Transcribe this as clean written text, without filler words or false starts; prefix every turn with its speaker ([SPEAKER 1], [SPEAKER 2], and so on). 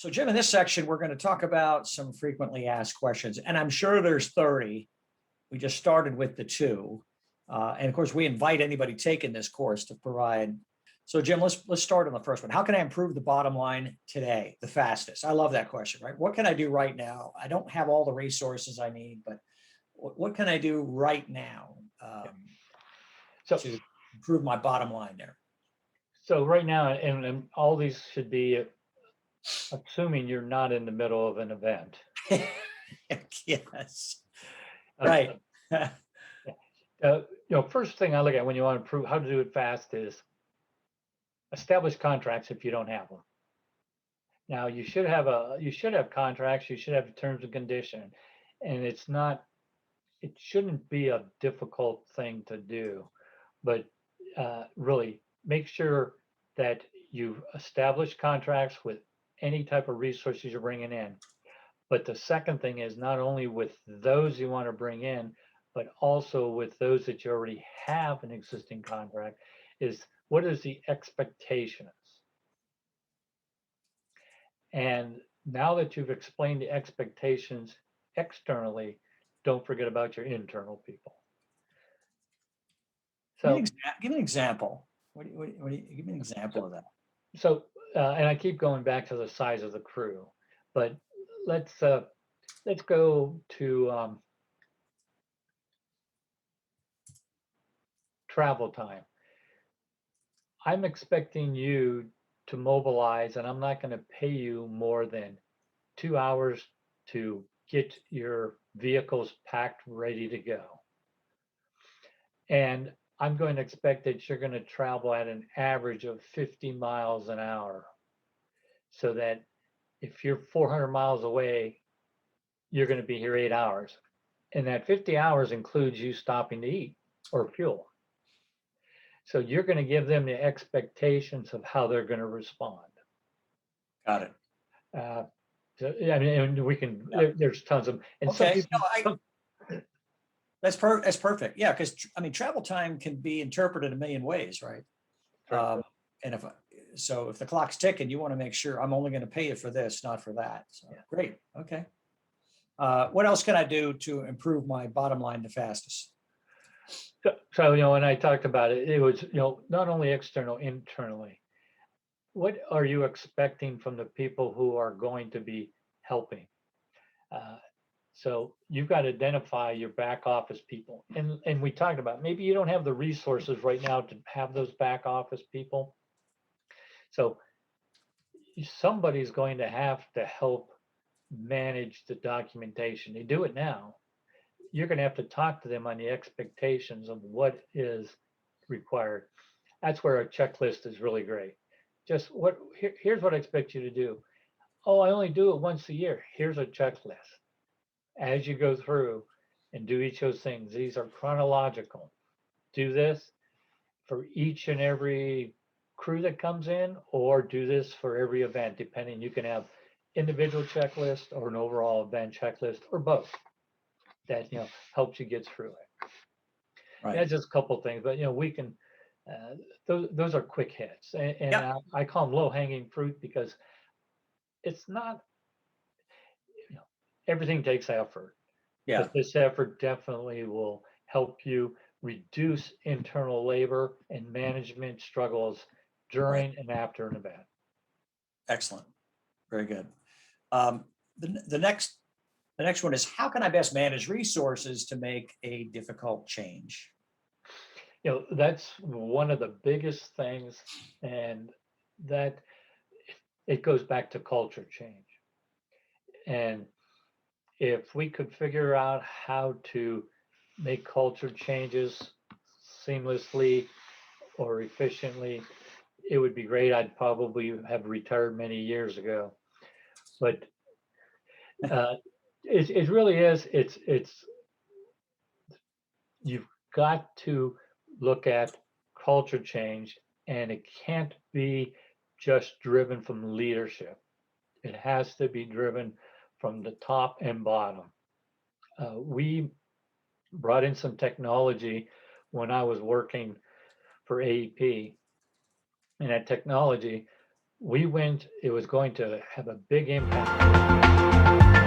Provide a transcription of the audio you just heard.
[SPEAKER 1] So Jim, in this section, we're going to talk about some frequently asked questions, and I'm sure there's 30. We just started with the two. And of course, we invite anybody taking this course to provide. So Jim, let's start on the first one. How can I improve the bottom line today, the fastest? I love that question, right? What can I do right now? I don't have all the resources I need, but what can I do right now to improve my bottom line there?
[SPEAKER 2] So right now, and all these should be assuming you're not in the middle of an event.
[SPEAKER 1] Yes. Right.
[SPEAKER 2] First thing I look at when you want to prove how to do it fast is establish contracts if you don't have them. Now you should have contracts, you should have terms and conditions, and it shouldn't be a difficult thing to do, but really make sure that you've established contracts with any type of resources you're bringing in. But the second thing is not only with those you want to bring in, but also with those that you already have an existing contract, is what is the expectations? And now that you've explained the expectations externally, don't forget about your internal people.
[SPEAKER 1] So give me an example. Give me an example of that.
[SPEAKER 2] So, and I keep going back to the size of the crew, but let's go to travel time. I'm expecting you to mobilize, and I'm not going to pay you more than 2 hours to get your vehicles packed, ready to go. And I'm going to expect that you're going to travel at an average of 50 miles an hour, so that if you're 400 miles away, you're going to be here 8 hours. And that 50 hours includes you stopping to eat or fuel. So you're going to give them the expectations of how they're going to respond.
[SPEAKER 1] Got it.
[SPEAKER 2] I mean, and we can, there's tons of, and
[SPEAKER 1] okay. That's perfect. Yeah. Cause I mean, travel time can be interpreted a million ways, right? And if the clock's ticking, you want to make sure I'm only going to pay you for this, not for that. So great. Okay. What else can I do to improve my bottom line the fastest?
[SPEAKER 2] So, when I talked about it, it was, not only external, internally. What are you expecting from the people who are going to be helping? So you've got to identify your back office people. And we talked about, maybe you don't have the resources right now to have those back office people. So somebody's going to have to help manage the documentation. They do it now. You're going to have to talk to them on the expectations of what is required. That's where a checklist is really great. Just here's what I expect you to do. Oh, I only do it once a year. Here's a checklist. As you go through and do each of those things, these are chronological. Do this for each and every crew that comes in, or do this for every event, depending. You can have individual checklist or an overall event checklist, or both. That helps you get through it. Right. That's just a couple of things, but we can. Those are quick hits, and I call them low-hanging fruit because it's not. Everything takes effort. Yeah. But this effort definitely will help you reduce internal labor and management struggles during and after an event.
[SPEAKER 1] Excellent. Very good. The next one is, how can I best manage resources to make a difficult change?
[SPEAKER 2] That's one of the biggest things, and that it goes back to culture change. And if we could figure out how to make culture changes seamlessly or efficiently, it would be great. I'd probably have retired many years ago. But it really is. It's you've got to look at culture change, and it can't be just driven from leadership. It has to be driven from the top and bottom. We brought in some technology when I was working for AEP, and that technology it was going to have a big impact